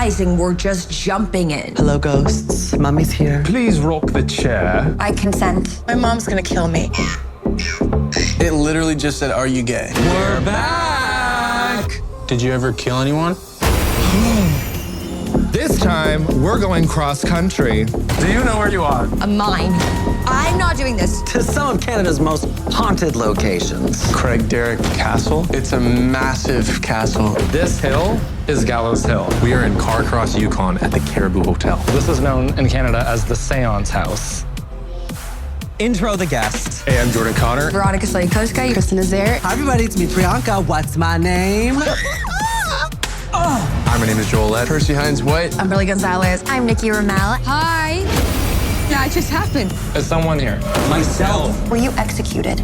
realizing we're just jumping in. Hello, ghosts. Mommy's here. Please rock the chair. I consent. My mom's gonna kill me. It literally just said, "Are you gay?" We're back! Did you ever kill anyone? This time, we're going cross country. Do you know where you are? Mine. I'm not doing this. To some of Canada's most haunted locations. Craig Derrick Castle. It's a massive castle. This hill is Gallows Hill. We are in Carcross, Yukon at the Caribou Hotel. This is known in Canada as the Seance House. Intro the guest. Hey, I'm Jordan Connor. Veronica Slaykoska. Kristen Nazare. Hi, everybody. It's me, Priyanka. What's my name? Hi, my name is Joel. Percy Hines White. I'm Billy Gonzalez. I'm Nikki Ramel. Hi. Yeah, it just happened. Is someone here? Myself. Were you executed?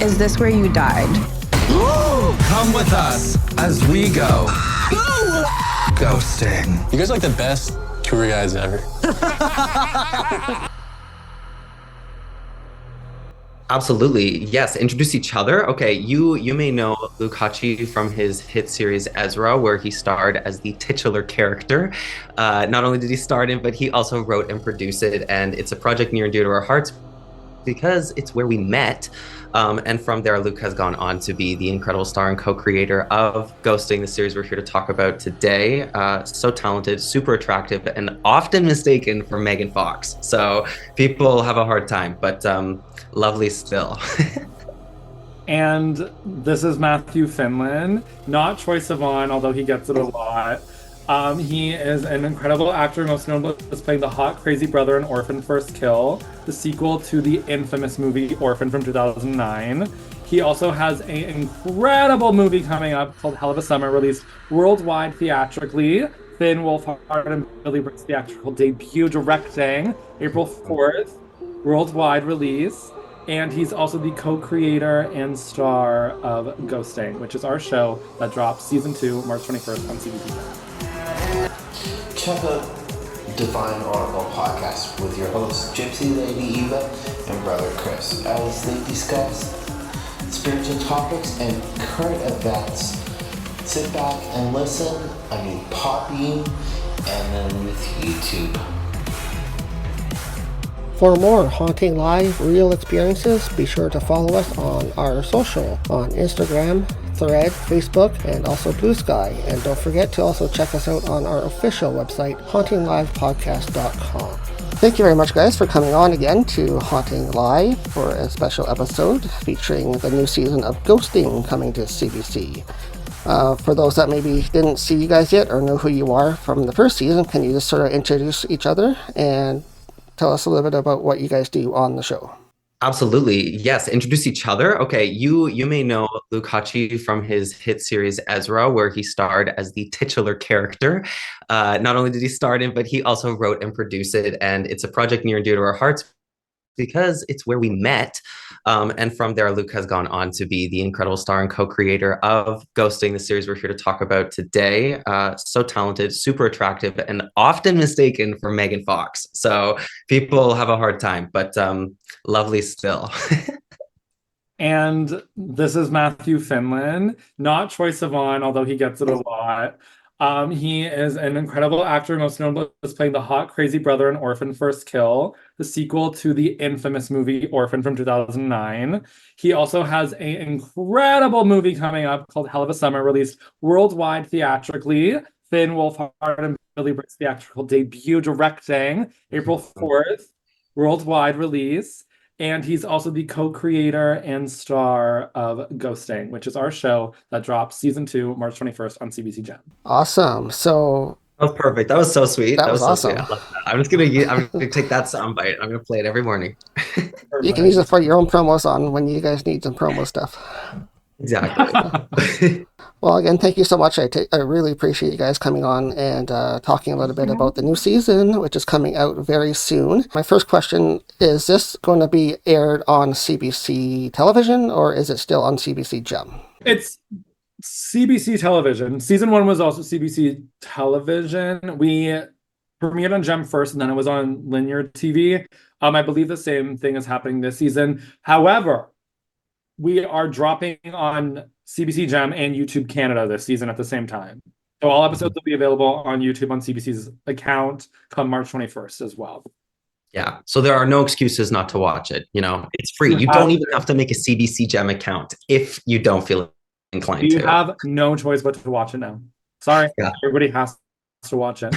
Is this where you died? Come with us as we go ghosting. You guys are like the best tour guides ever. Absolutely, yes. Introduce each other. Okay, you may know Luke Hutchie from his hit series Ezra, where he starred as the titular character. Not only did he star in it, but he also wrote and produced it, and it's a project near and dear to our hearts because it's where we met. And from there, Luke has gone on to be the incredible star and co-creator of Ghosting, the series we're here to talk about today. So talented, super attractive, and often mistaken for Megan Fox. So people have a hard time, but lovely still. And this is Matthew Finlan, not Troye Sivan, although he gets it a lot. He is an incredible actor, most notable as playing the hot, crazy brother in Orphan First Kill, the sequel to the infamous movie Orphan from 2009. He also has an incredible movie coming up called Hell of a Summer, released worldwide theatrically. Finn Wolfhard and Billy Brick's theatrical debut, directing April 4th, worldwide release. And he's also the co-creator and star of Ghosting, which is our show that drops season 2, March 21st on CBC. Check out Divine Oracle podcast with your hosts Gypsy Lady Eva and Brother Chris as they discuss spiritual topics and current events. Sit back and listen. Podbean, and then with YouTube. For more Haunting Live real experiences, be sure to follow us on our social on Instagram, Thread, Facebook, and also Blue Sky. And don't forget to also check us out on our official website, hauntinglivepodcast.com. Thank you very much, guys, for coming on again to Haunting Live for a special episode featuring the new season of Ghosting coming to CBC. For those that maybe didn't see you guys yet or know who you are from the first season, can you just sort of introduce each other and tell us a little bit about what you guys do on the show? Absolutely. Yes. Introduce each other. Okay. You may know Luke Hutchie from his hit series Ezra, where he starred as the titular character. Not only did he star in it, but he also wrote and produced it. And it's a project near and dear to our hearts because it's where we met. And from there, Luke has gone on to be the incredible star and co-creator of Ghosting, the series we're here to talk about today. So talented, super attractive, and often mistaken for Megan Fox. So people have a hard time, but lovely still. And this is Matthew Finlan, not Troye Sivan, although he gets it a lot. He is an incredible actor, most notable as playing the hot, crazy brother in Orphan First Kill, the sequel to the infamous movie Orphan from 2009. He also has an incredible movie coming up called Hell of a Summer, released worldwide theatrically. Finn Wolfhard and Billy Brick's theatrical debut, directing April 4th, worldwide release. And he's also the co-creator and star of Ghosting, which is our show that drops season 2, March 21st on CBC Gem. Awesome. So that was perfect. That was so sweet. That was awesome. So sweet. I love that. I'm gonna take that soundbite. I'm gonna play it every morning. You can use it for your own promos on when you guys need some promo stuff. Exactly. Well, again, thank you so much. I really appreciate you guys coming on and talking a little bit about the new season, which is coming out very soon. My first question, is this going to be aired on CBC television or is it still on CBC Gem? It's CBC television. Season 1 was also CBC television. We premiered on Gem first and then it was on linear TV. I believe the same thing is happening this season. However, we are dropping on CBC Gem and YouTube Canada this season at the same time. So all episodes will be available on YouTube on CBC's account come March 21st as well. Yeah. So there are no excuses not to watch it. You know, it's free. You don't even have to make a CBC Gem account if you don't feel inclined to. You have no choice but to watch it now. Sorry, Yeah. everybody has to watch it.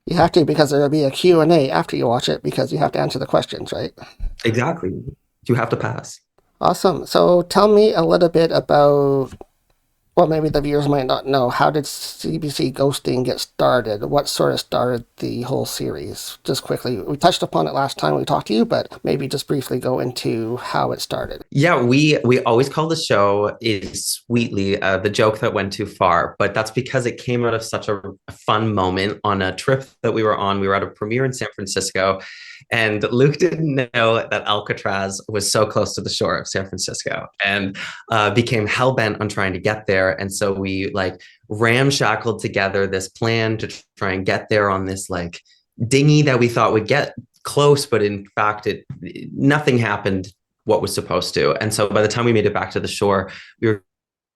You have to, because there will be a Q&A after you watch it, because you have to answer the questions, right? Exactly. You have to pass. Awesome. So tell me a little bit about, well, maybe the viewers might not know, how did CBC Ghosting get started? What sort of started the whole series? Just quickly, we touched upon it last time we talked to you, but maybe just briefly go into how it started. Yeah, we always call the show is sweetly the joke that went too far, but that's because it came out of such a fun moment on a trip that we were on. We were at a premiere in San Francisco, and Luke didn't know that Alcatraz was so close to the shore of San Francisco, and became hell-bent on trying to get there. And so we like ramshackled together this plan to try and get there on this like dinghy that we thought would get close, but in fact nothing happened what was supposed to. And so by the time we made it back to the shore, we were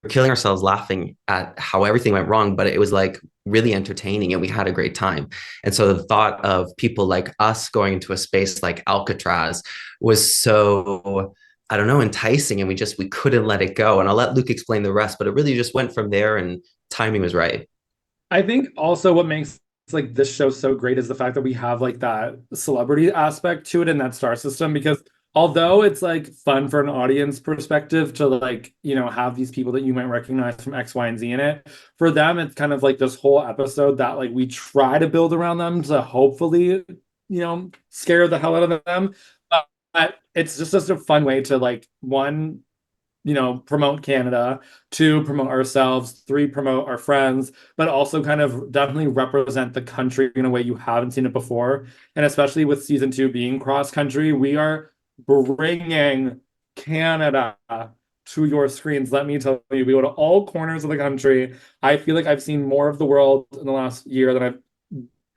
killing ourselves laughing at how everything went wrong, but it was like really entertaining and we had a great time. And so the thought of people like us going into a space like Alcatraz was so, I don't know, enticing, and we couldn't let it go. And I'll let Luke explain the rest, but it really just went from there and timing was right. I think also what makes like this show so great is the fact that we have like that celebrity aspect to it in that star system, because although it's like fun for an audience perspective to like, you know, have these people that you might recognize from X, Y, and Z in it, for them, it's kind of like this whole episode that like we try to build around them to hopefully, you know, scare the hell out of them. But it's just a fun way to like, one, you know, promote Canada, two, promote ourselves, three, promote our friends, but also kind of definitely represent the country in a way you haven't seen it before. And especially with season 2 being cross country, we are bringing Canada to your screens. Let me tell you, we go to all corners of the country. I feel like I've seen more of the world in the last year than I've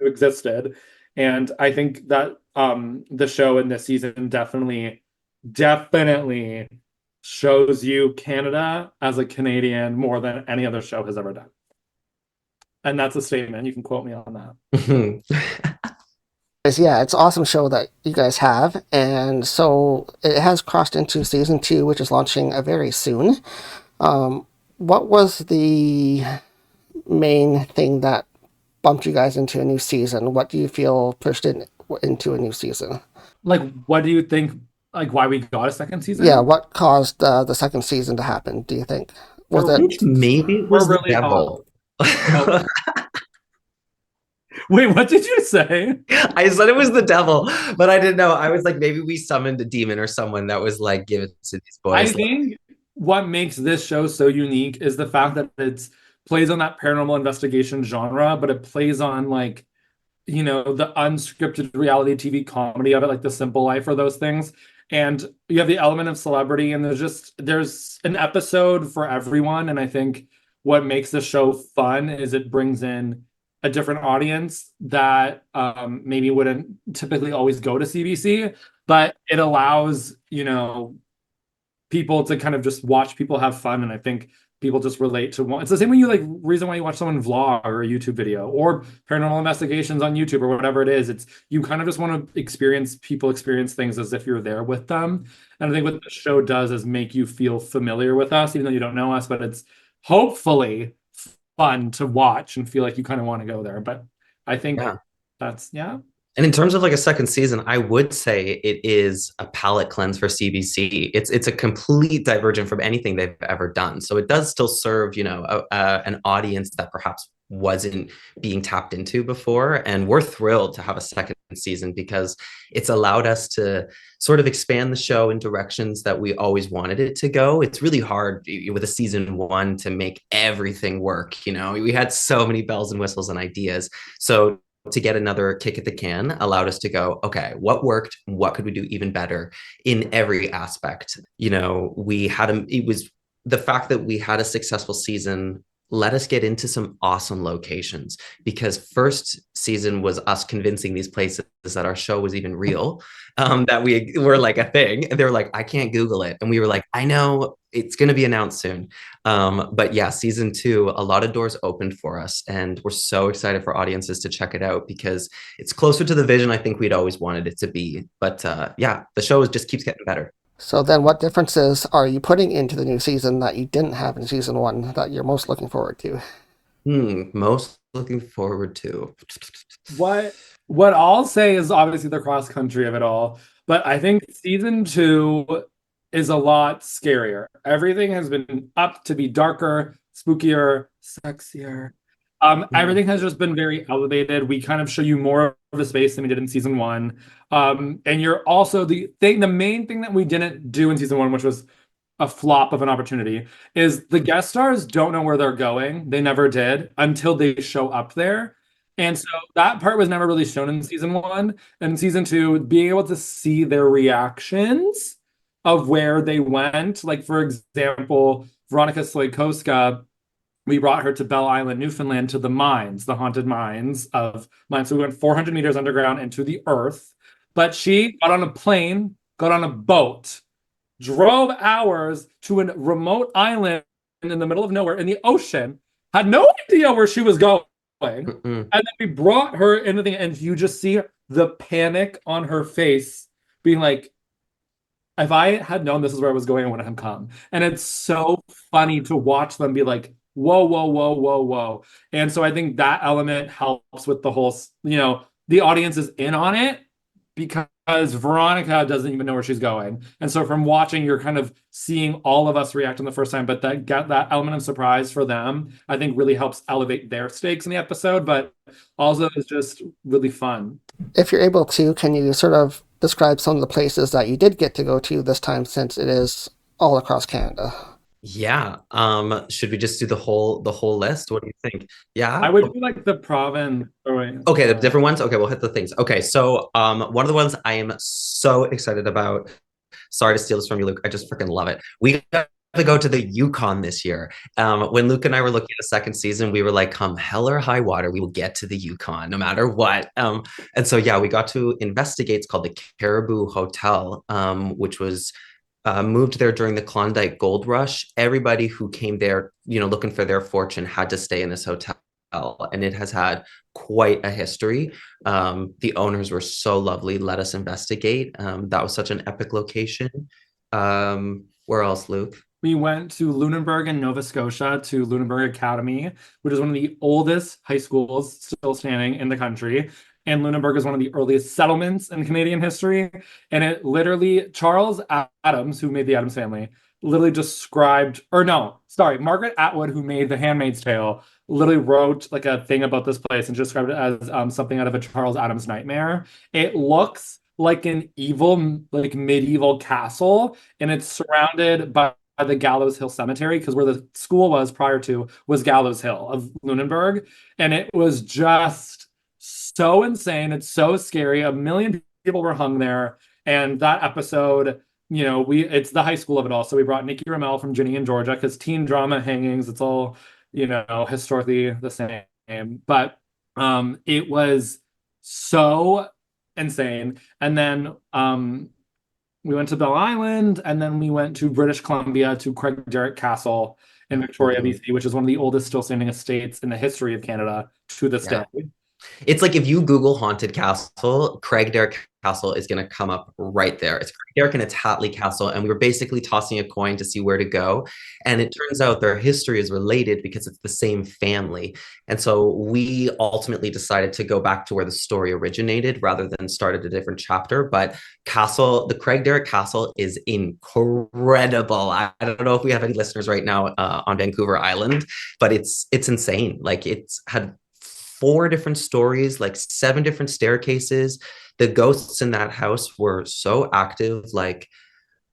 existed. And I think that the show in this season definitely shows you Canada as a Canadian more than any other show has ever done. And that's a statement. You can quote me on that. Yeah, it's an awesome show that you guys have. And so it has crossed into season 2, which is launching very soon. What was the main thing that bumped you guys into a new season? What do you feel pushed into a new season? Like, what do you think, like, why we got a second season? Yeah, what caused the second season to happen, do you think? Was it maybe it was the devil? Wait, what did you say? I said it was the devil, but I didn't know. I was like, maybe we summoned a demon or someone that was like, give it to these boys. I think what makes this show so unique is the fact that it plays on that paranormal investigation genre, but it plays on like, you know, the unscripted reality TV comedy of it, like The Simple Life or those things. And you have the element of celebrity, and there's an episode for everyone. And I think what makes the show fun is it brings in a different audience that maybe wouldn't typically always go to CBC, but it allows, you know, people to kind of just watch people have fun. And I think people just relate to one. It's the same way reason why you watch someone vlog or a YouTube video or paranormal investigations on YouTube or whatever it is. It's you kind of just want to experience things as if you're there with them. And I think what the show does is make you feel familiar with us, even though you don't know us, but it's hopefully fun to watch and feel like you kind of want to go there. But I think that's. And in terms of like a second season, I would say it is a palate cleanse for CBC. It's a complete divergent from anything they've ever done. So it does still serve, you know, an audience that perhaps wasn't being tapped into before. And we're thrilled to have a second season because it's allowed us to sort of expand the show in directions that we always wanted it to go. It's really hard with a season 1 to make everything work. You know, we had so many bells and whistles and ideas. So to get another kick at the can allowed us to go, okay, what worked? What could we do even better in every aspect? You know, it was the fact that we had a successful season let us get into some awesome locations, because first season was us convincing these places that our show was even real, that we were like a thing. And they were like, I can't Google it. And we were like, I know it's going to be announced soon. But yeah, season 2, a lot of doors opened for us, and we're so excited for audiences to check it out because it's closer to the vision I think we'd always wanted it to be. But yeah, the show just keeps getting better. So then what differences are you putting into the new season that you didn't have in season 1 that you're most looking forward to? Most looking forward to. What I'll say is obviously the cross country of it all, but I think season 2 is a lot scarier. Everything has been up to be darker, spookier, sexier. Everything has just been very elevated. We kind of show you more of the space than we did in season 1. And you're also the main thing that we didn't do in season 1, which was a flop of an opportunity, is the guest stars don't know where they're going. They never did until they show up there. And so that part was never really shown in season 1. And season 2, being able to see their reactions of where they went. Like, for example, Veronica Slajkowska, we brought her to Bell Island, Newfoundland, to the mines, the haunted mines of mines. So we went 400 meters underground into the earth. But she got on a plane, got on a boat, drove hours to a remote island in the middle of nowhere in the ocean, had no idea where she was going. And then we brought her into the thing, and you just see the panic on her face, being like, if I had known this is where I was going, I wouldn't have come. And it's so funny to watch them be like, whoa, whoa, whoa, whoa, whoa. And so I think that element helps with the whole, the audience is in on it because Veronica doesn't even know where she's going. And so from watching, you're kind of seeing all of us react on the first time, but that element of surprise for them, I think really helps elevate their stakes in the episode, but also is just really fun. If you're able to, can you sort of describe some of the places that you did get to go to this time, since it is all across Canada? Yeah. Should we just do the whole list? What do you think? Yeah. I would do like the province. Okay, the different ones. Okay, we'll hit the things. Okay, so one of the ones I am so excited about. Sorry to steal this from you, Luke. I just freaking love it. We got to go to the Yukon this year. When Luke and I were looking at the second season, we were like, come hell or high water, we will get to the Yukon no matter what. And so yeah, we got to investigate. It's called the Caribou Hotel, which was moved there during the Klondike Gold Rush. Everybody who came there, looking for their fortune had to stay in this hotel, and it has had quite a history. The owners were so lovely, let us investigate. That was such an epic location. Where else, Luke? We went to Lunenburg in Nova Scotia, to Lunenburg Academy, which is one of the oldest high schools still standing in the country. And Lunenburg is one of the earliest settlements in Canadian history. And it literally, Charles Adams, who made the Addams Family, literally Margaret Atwood, who made The Handmaid's Tale, literally wrote like a thing about this place and described it as something out of a Charles Adams nightmare. It looks like an evil, like medieval castle, and it's surrounded by the Gallows Hill Cemetery, because where the school was prior to was Gallows Hill of Lunenburg. And it was just so insane. It's so scary. 1 million people were hung there. And that episode, it's the high school of it all. So we brought Nikki Ramel from Ginny and Georgia, because teen drama hangings, it's all, historically the same. But it was so insane. And then we went to Bell Island, and then we went to British Columbia to Craigdarroch Castle in Victoria, BC, which is one of the oldest still standing estates in the history of Canada to this day. It's like if you Google Haunted Castle, Craigdarroch Castle is going to come up right there. It's Craigdarroch and it's Hatley Castle, and we were basically tossing a coin to see where to go. And it turns out their history is related because it's the same family. And so we ultimately decided to go back to where the story originated rather than start at a different chapter. But the Craigdarroch Castle is incredible. I don't know if we have any listeners right now on Vancouver Island, but it's insane. Like, it's had 4 different stories, like 7 different staircases. The ghosts in that house were so active. Like,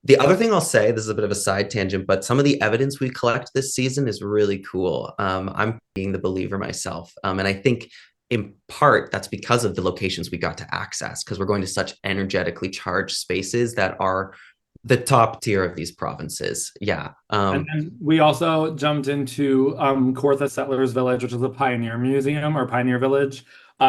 the other thing I'll say, this is a bit of a side tangent, but some of the evidence we collect this season is really cool. I'm being the believer myself. And I think in part that's because of the locations we got to access, because we're going to such energetically charged spaces that are the top tier of these provinces. Yeah. And then we also jumped into Kawartha Settlers Village, which is a pioneer museum or pioneer village,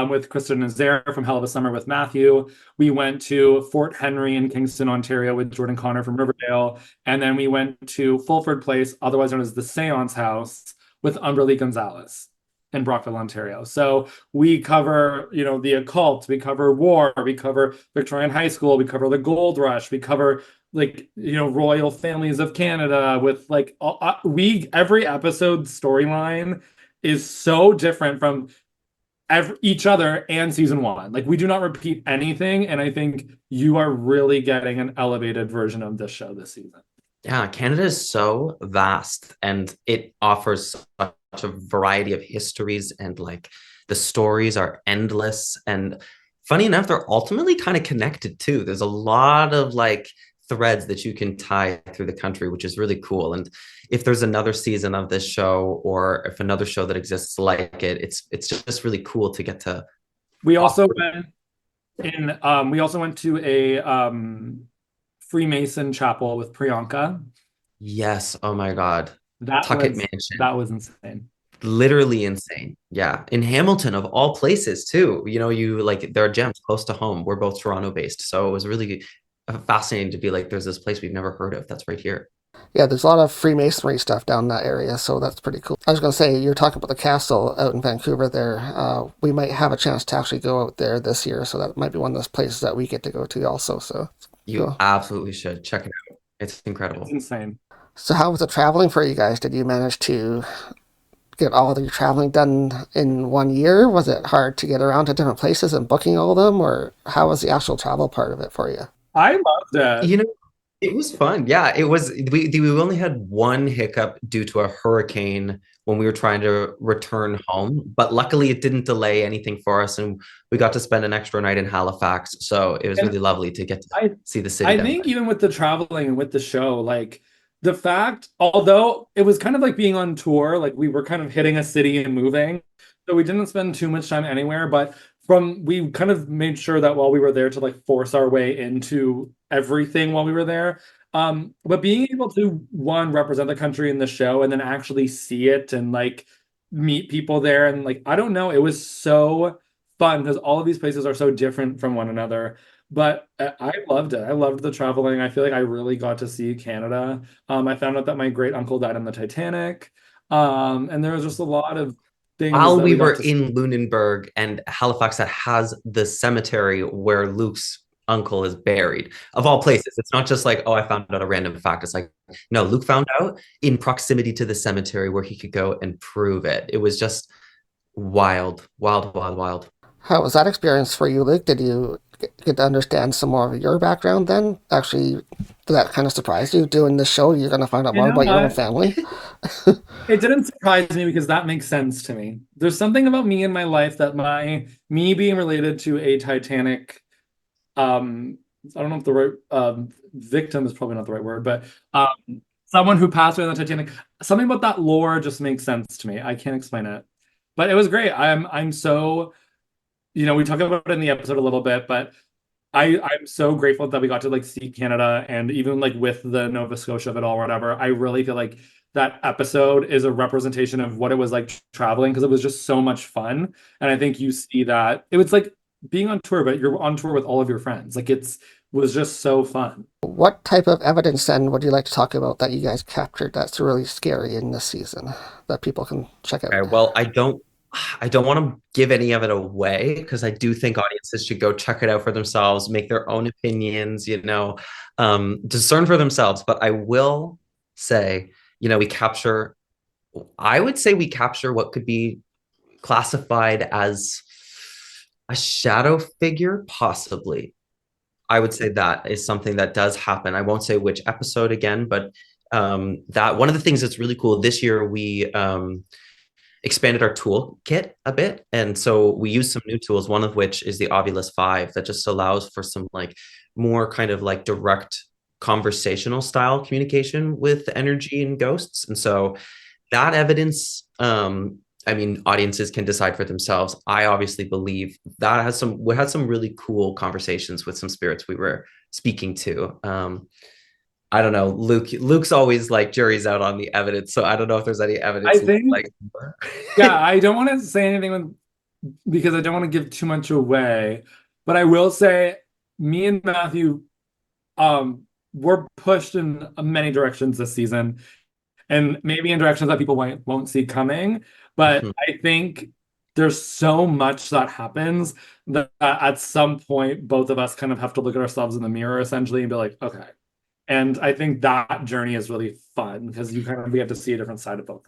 with Kristen Nazaire from Hell of a Summer with Matthew. We went to Fort Henry in Kingston, Ontario with Jordan Connor from Riverdale. And then we went to Fulford Place, otherwise known as the Seance House, with Umberly Gonzalez in Brockville, Ontario. So we cover, the occult, we cover war, we cover Victorian high school, we cover the gold rush, we cover royal families of Canada with every episode storyline is so different from each other and season one. Like, we do not repeat anything, and I think you are really getting an elevated version of this show this season. Yeah, Canada is so vast, and it offers such a variety of histories, and the stories are endless. And funny enough, they're ultimately kind of connected too. There's a lot of threads that you can tie through the country, which is really cool. And if there's another season of this show, or if another show that exists like it, it's just really cool to get to. We also went to a Freemason chapel with Priyanka. Yes. Oh my God. Tuckett Mansion. That was insane. Literally insane. Yeah. In Hamilton, of all places too. There are gems close to home. We're both Toronto based. So it was really fascinating to be there's this place we've never heard of that's right here. Yeah, there's a lot of Freemasonry stuff down that area, so that's pretty cool. I was going to say, you're talking about the castle out in Vancouver there. We might have a chance to actually go out there this year, so that might be one of those places that we get to go to also. So you absolutely should check it out. It's incredible. It's insane. So how was it traveling for you guys? Did you manage to get all of your traveling done in 1 year? Was it hard to get around to different places and booking all of them, or how was the actual travel part of it for you? I loved it. It was fun. Yeah, it was. We only had one hiccup due to a hurricane when we were trying to return home, but luckily it didn't delay anything for us, and we got to spend an extra night in Halifax. So it was really lovely to get to see the city. I think even with the traveling and with the show, the fact, although it was kind of like being on tour, we were kind of hitting a city and moving, so we didn't spend too much time anywhere, but we kind of made sure that while we were there to force our way into everything while we were there. But being able to, one, represent the country in the show and then actually see it and meet people there, and I don't know, it was so fun because all of these places are so different from one another. But I loved it. I loved the traveling. I feel like I really got to see Canada. I found out that my great uncle died on the Titanic. And there was just a lot of things. While we were in Lunenburg and Halifax, that has the cemetery where Luke's uncle is buried, of all places. It's not just I found out a random fact. It's no, Luke found out in proximity to the cemetery where he could go and prove it. It was just wild. How was that experience for you, Luke? Did you get to understand some more of your background then? Actually, did that kind of surprise you? Doing this show, you're going to find out more about your own family? It didn't surprise me because that makes sense to me. There's something about me in my life that me being related to a Titanic, I don't know if the right victim is probably not the right word, but someone who passed away on the Titanic, something about that lore just makes sense to me. I can't explain it, but it was great. I'm so, we talked about it in the episode a little bit, but I'm so grateful that we got to see Canada, and even with the Nova Scotia of it all, or whatever. I really feel like that episode is a representation of what it was like traveling, because it was just so much fun. And I think you see that it was being on tour, but you're on tour with all of your friends. It was just so fun. What type of evidence then would you like to talk about that you guys captured that's really scary in this season that people can check out? Okay, well, I don't want to give any of it away, because I do think audiences should go check it out for themselves, make their own opinions, discern for themselves. But I will say, I would say we capture what could be classified as a shadow figure, possibly. I would say that is something that does happen. I won't say which episode again, but that one of the things that's really cool this year, we expanded our toolkit a bit. And so we used some new tools, one of which is the Ovulus 5, that just allows for some more kind of direct conversational style communication with energy and ghosts. And so that evidence, audiences can decide for themselves. I obviously believe that we had some really cool conversations with some spirits we were speaking to. I don't know. Luke's always like jury's out on the evidence, so I don't know if there's any evidence. I think, like, yeah, I don't want to say anything because I don't want to give too much away, but I will say, me and Matthew, were pushed in many directions this season, and maybe in directions that people won't see coming. But I think there's so much that happens that at some point, both of us kind of have to look at ourselves in the mirror essentially and be like, okay. And I think that journey is really fun because we get to see a different side of both.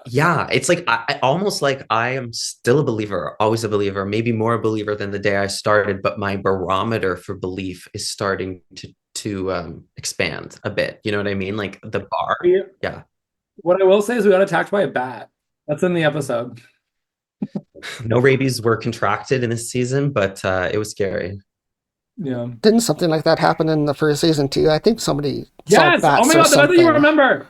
Yeah, it's like I almost like I am still a believer, always a believer, maybe more a believer than the day I started, but my barometer for belief is starting to expand a bit. You know what I mean? Like the bar. Yeah. What I will say is we got attacked by a bat. That's in the episode. No rabies were contracted in this season, but it was scary. Yeah. Didn't something like that happen in the first season too? I think somebody saw Yes. bats Oh my or God, the fact that you something. remember.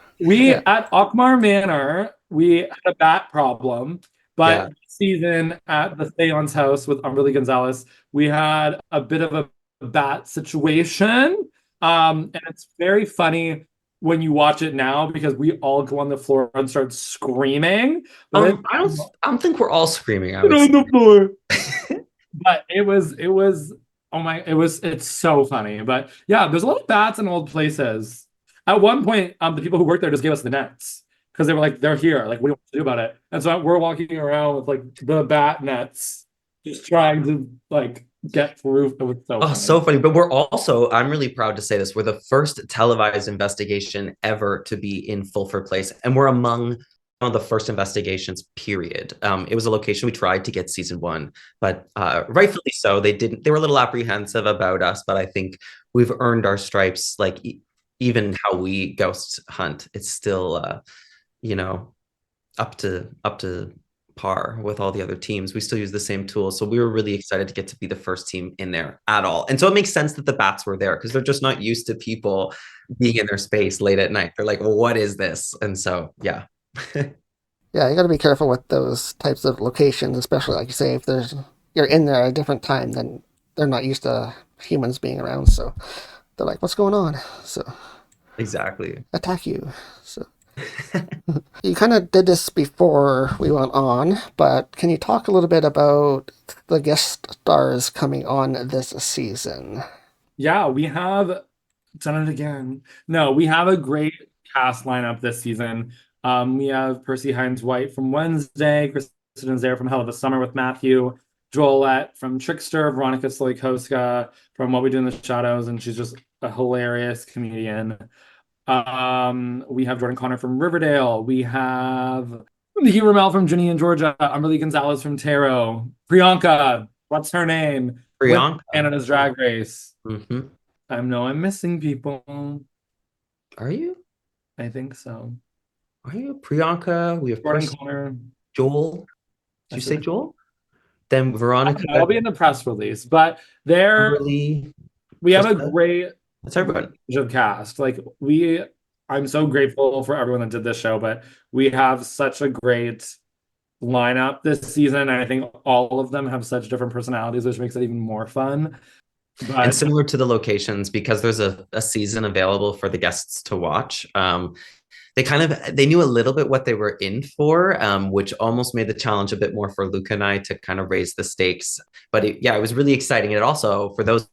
At Ockmar Manor, we had a bat problem, but this season at the Seance house with Umberly Gonzalez, we had a bit of a bat situation. And it's very funny when you watch it now because we all go on the floor and start screaming. I don't think we're all screaming. I Get would on say. the floor. But it's so funny. But yeah, there's a lot of bats in old places. At one point, the people who worked there just gave us the nets because they were like, they're here. Like, what do you want to do about it? And so we're walking around with like the bat nets, just trying to like get through. It was so funny. So funny. But I'm really proud to say this. We're the first televised investigation ever to be in Fulford Place. And we're among one of the first investigations, period. It was a location we tried to get season 1, but rightfully so. They were a little apprehensive about us, but I think we've earned our stripes. Like even how we ghost hunt, it's still, up to par with all the other teams. We still use the same tools. So we were really excited to get to be the first team in there at all. And so it makes sense that the bats were there because they're just not used to people being in their space late at night. They're like, well, what is this? And so, yeah. Yeah, you got to be careful with those types of locations, especially like you say, if you're in there at a different time, then they're not used to humans being around. So they're like, what's going on? So exactly. Attack you. So you kind of did this before we went on, but can you talk a little bit about the guest stars coming on this season? Yeah, we have done it again. No, we have a great cast lineup this season. We have Percy Hines White from Wednesday, Kristen Zare from Hell of a Summer with Matthew, Joelette from Trickster, Veronica Slikoska from What We Do in the Shadows, and she's just a hilarious comedian. We have Jordan Connor from Riverdale. We have Nikki Ramel from Ginny and Georgia, Umberly Gonzalez from Tarot, Priyanka, what's her name? Priyanka. Canada's Drag Race. Mm-hmm. I know I'm missing people. Are you? I think so. Are you? Priyanka, we have Jordan Connor. Joel. Did you say Joel? Then Veronica. I'll be in the press release, but there we have a great that's everyone of cast. Like I'm so grateful for everyone that did this show, but we have such a great lineup this season. And I think all of them have such different personalities, which makes it even more fun. And similar to the locations, because there's a season available for the guests to watch. They knew a little bit what they were in for, which almost made the challenge a bit more for Luke and I to kind of raise the stakes. But it was really exciting. And it also, for those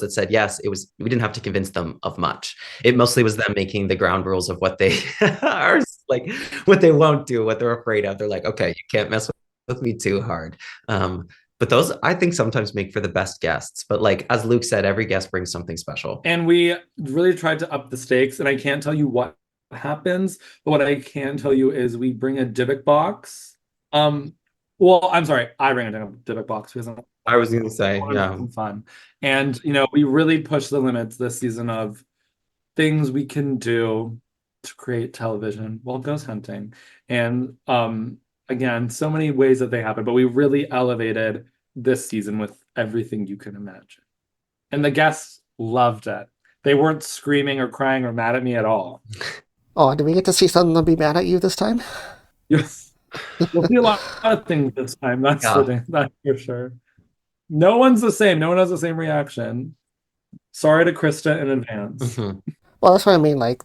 that said yes, we didn't have to convince them of much. It mostly was them making the ground rules of what they are, like what they won't do, what they're afraid of. They're like, okay, you can't mess with me too hard. But those, I think, sometimes make for the best guests. But like, as Luke said, every guest brings something special. And we really tried to up the stakes. And I can't tell you what happens, but what I can tell you is we bring a Dybbuk box. Well, I'm sorry, I bring a Dybbuk box because I was going to say, yeah, fun. And we really push the limits this season of things we can do to create television while ghost hunting. And again, so many ways that they happen, but we really elevated this season with everything you can imagine. And the guests loved it. They weren't screaming or crying or mad at me at all. Oh, did we get to see some of them be mad at you this time? Yes. We'll see a lot of things this time. That's for sure. No one's the same. No one has the same reaction. Sorry to Krista in advance. Mm-hmm. Well, that's what I mean. Like,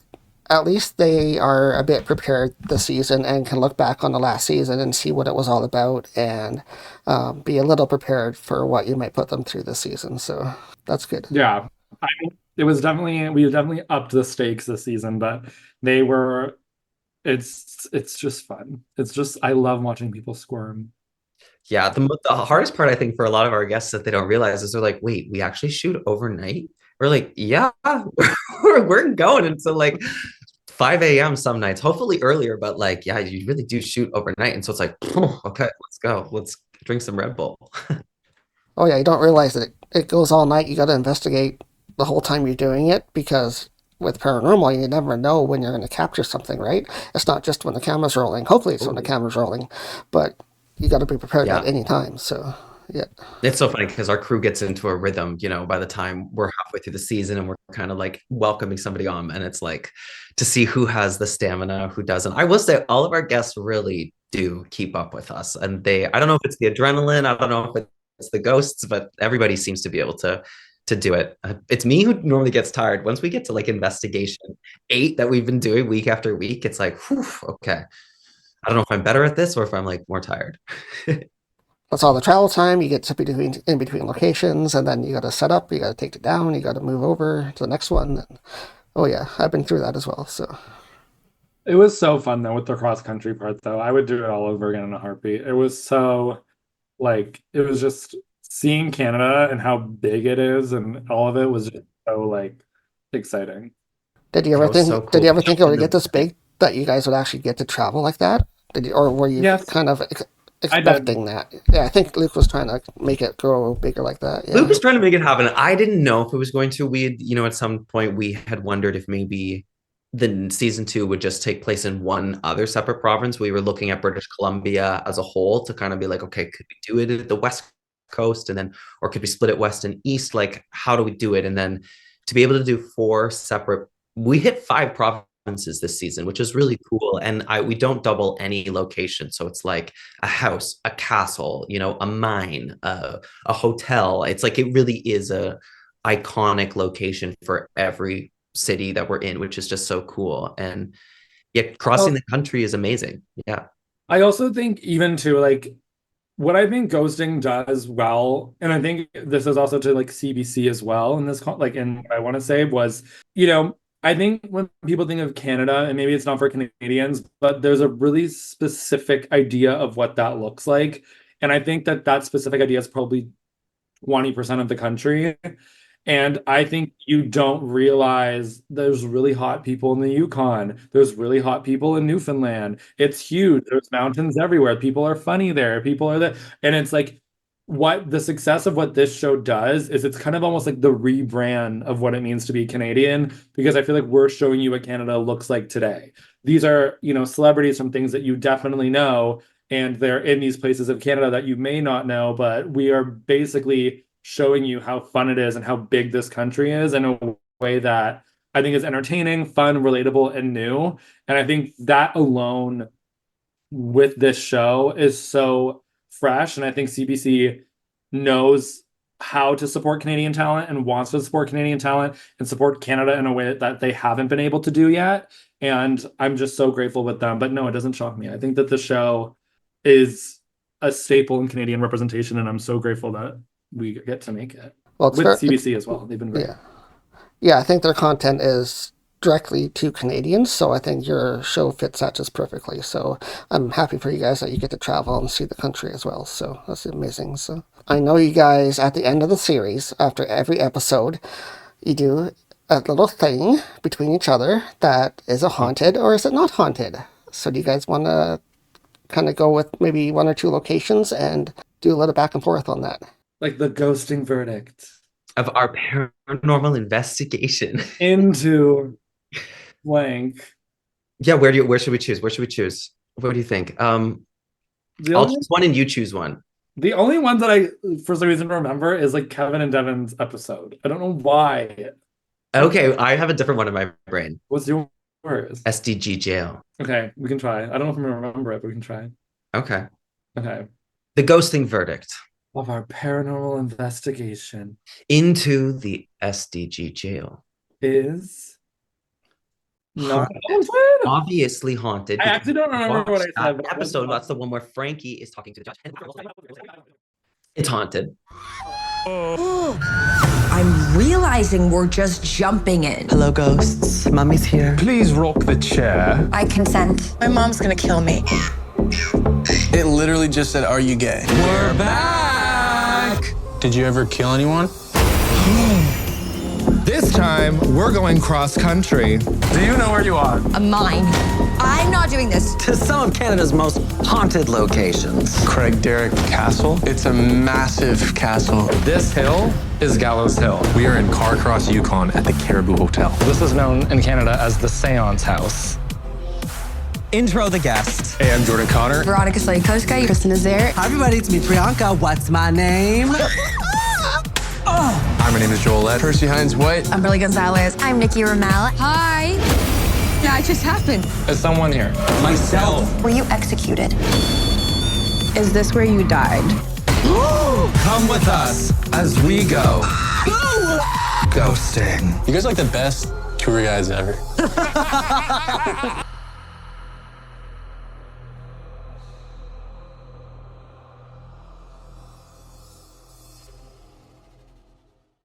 at least they are a bit prepared this season and can look back on the last season and see what it was all about and be a little prepared for what you might put them through this season. So that's good. Yeah. I mean, we definitely upped the stakes this season, but they were it's just fun. It's just I love watching people squirm. Yeah, the hardest part I think for a lot of our guests that they don't realize is they're like, wait, we actually shoot overnight? We're like, yeah, we're going until like 5 a.m. some nights, hopefully earlier, but like, yeah, you really do shoot overnight. And so it's like, okay, let's go. Let's drink some Red Bull. Oh, yeah, you don't realize that it goes all night. You got to investigate the whole time you're doing it because with paranormal, you never know when you're going to capture something, right? It's not just when the camera's rolling. Hopefully, it's when the camera's rolling, but you got to be prepared Yeah. at any time. So, yeah. It's so funny because our crew gets into a rhythm, by the time we're halfway through the season and we're kind of like welcoming somebody on. And it's like to see who has the stamina, who doesn't. I will say all of our guests really do keep up with us. And I don't know if it's the adrenaline, I don't know if it's the ghosts, but everybody seems to be able to do it. It's me who normally gets tired. Once we get to like investigation 8 that we've been doing week after week, it's like, whew, okay. I don't know if I'm better at this or if I'm like more tired. That's all the travel time. You get to in between locations, and then you got to set up. You got to take it down. You got to move over to the next one. And, oh yeah, I've been through that as well. So It was so fun though with the cross country part though. I would do it all over again in a heartbeat. It was so it was just seeing Canada and how big it is and all of it was just so exciting. did you That ever was think? so Did cool. you ever think it would get this big that you guys would actually get to travel like that? Or were you Yes, kind of I did. expecting that? Yeah, I think Luke was trying to make it grow bigger like that. Luke Yeah. was trying to make it happen. I didn't know if it was going to. We had, at some point we had wondered if maybe the season 2 would just take place in one other separate province. We were looking at British Columbia as a whole to kind of be like, okay, could we do it at the West Coast and then, or could we split it West and East? Like, how do we do it? And then to be able to do 4 separate, we hit 5 provinces this season, which is really cool. And we don't double any location. So it's like a house, a castle, a mine, a hotel. It's like it really is a iconic location for every city that we're in, which is just so cool. And yeah, crossing the country is amazing. Yeah. I also think even too what I think ghosting does well, and I think this is also to CBC as well in this and what I want to say was, I think when people think of Canada, and maybe it's not for Canadians, but there's a really specific idea of what that looks like. And I think that specific idea is probably 20% of the country. And I think you don't realize there's really hot people in the Yukon. There's really hot people in Newfoundland. It's huge. There's mountains everywhere. People are funny there. People are there. And it's like what the success of what this show does is it's kind of almost like the rebrand of what it means to be Canadian, because I feel like we're showing you what Canada looks like today. These are, celebrities from things that you definitely know, and they're in these places of Canada that you may not know, but we are basically showing you how fun it is and how big this country is in a way that I think is entertaining, fun, relatable, and new. And I think that alone with this show is so fresh. And I think CBC knows how to support Canadian talent and wants to support Canadian talent and support Canada in a way that they haven't been able to do yet. And I'm just so grateful with them. But no, it doesn't shock me. I think that the show is a staple in Canadian representation, and I'm so grateful that we get to make it Well, with CBC as well. They've been great. Yeah. Yeah, I think their content is directly to Canadians, so I think your show fits that just perfectly. So I'm happy for you guys that you get to travel and see the country as well. So that's amazing. So I know you guys at the end of the series, after every episode, you do a little thing between each other that is it haunted or is it not haunted? So do you guys want to kind of go with maybe 1 or 2 locations and do a little back and forth on that? Like the ghosting verdict Of our paranormal investigation into blank. Yeah, where should we choose? Where should we choose? What do you think? I'll choose one and you choose one. The only one that I, for some reason, remember is Kevin and Devin's episode. I don't know why. Okay, I have a different one in my brain. What's yours? SDG jail. Okay, we can try. I don't know if I'm gonna remember it, but we can try. Okay. Okay. The ghosting verdict Of our paranormal investigation into the SDG jail is Not haunted? Obviously haunted. I actually don't remember what I Watch said. that episode. That's the one where Frankie is talking to the judge. It's haunted. I'm realizing we're just jumping in. Hello, ghosts. Mommy's here. Please rock the chair. I consent. My mom's gonna kill me. It literally just said, "Are you gay?" We're back! Did you ever kill anyone? This time, we're going cross country. Do you know where you are? A mine. I'm not doing this. To some of Canada's most haunted locations. Craig Derrick Castle. It's a massive castle. This hill is Gallows Hill. We are in Carcross, Yukon at the Caribou Hotel. This is known in Canada as the Seance House. Intro the guest. Hey, I'm Jordan Connor. Veronica Slavkowska, Kristen is there. Hi, everybody. It's me, Priyanka. What's my name? Hi, my name is Yolanta. Percy Hines White. I'm Billy Gonzalez. I'm Nikki Ramel. Hi. Yeah, it just happened. Is someone here? Myself. Were you executed? Is this where you died? Come with us as we go ghosting. You guys are like the best tour guides ever.